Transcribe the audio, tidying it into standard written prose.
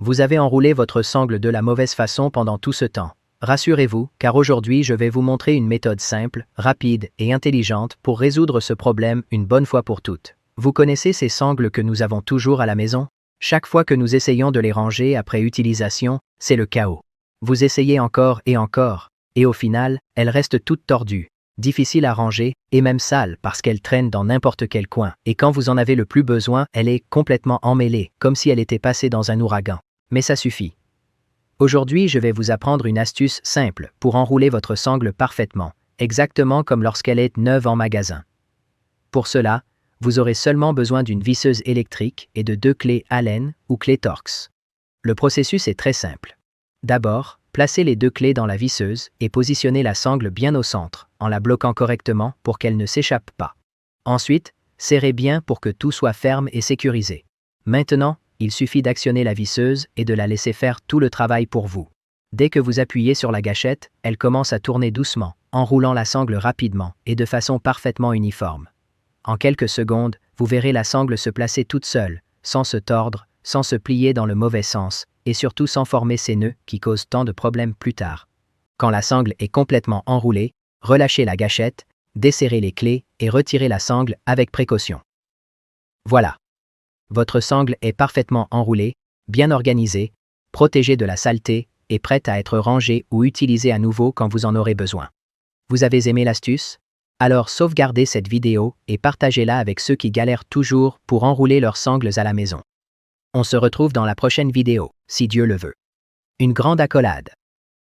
Vous avez enroulé votre sangle de la mauvaise façon pendant tout ce temps. Rassurez-vous, car aujourd'hui je vais vous montrer une méthode simple, rapide et intelligente pour résoudre ce problème une bonne fois pour toutes. Vous connaissez ces sangles que nous avons toujours à la maison? Chaque fois que nous essayons de les ranger après utilisation, c'est le chaos. Vous essayez encore, et au final, elles restent toutes tordues, difficiles à ranger, et même sales parce qu'elles traînent dans n'importe quel coin. Et quand vous en avez le plus besoin, elle est complètement emmêlée, comme si elle était passée dans un ouragan. Mais ça suffit. Aujourd'hui, je vais vous apprendre une astuce simple pour enrouler votre sangle parfaitement, exactement comme lorsqu'elle est neuve en magasin. Pour cela, vous aurez seulement besoin d'une visseuse électrique et de 2 clés Allen ou clés Torx. Le processus est très simple. D'abord, placez les 2 clés dans la visseuse et positionnez la sangle bien au centre, en la bloquant correctement pour qu'elle ne s'échappe pas. Ensuite, serrez bien pour que tout soit ferme et sécurisé. Maintenant, il suffit d'actionner la visseuse et de la laisser faire tout le travail pour vous. Dès que vous appuyez sur la gâchette, elle commence à tourner doucement, enroulant la sangle rapidement et de façon parfaitement uniforme. En quelques secondes, vous verrez la sangle se placer toute seule, sans se tordre, sans se plier dans le mauvais sens, et surtout sans former ces nœuds qui causent tant de problèmes plus tard. Quand la sangle est complètement enroulée, relâchez la gâchette, desserrez les clés et retirez la sangle avec précaution. Voilà. Votre sangle est parfaitement enroulée, bien organisée, protégée de la saleté et prête à être rangée ou utilisée à nouveau quand vous en aurez besoin. Vous avez aimé l'astuce? Alors sauvegardez cette vidéo et partagez-la avec ceux qui galèrent toujours pour enrouler leurs sangles à la maison. On se retrouve dans la prochaine vidéo, si Dieu le veut. Une grande accolade.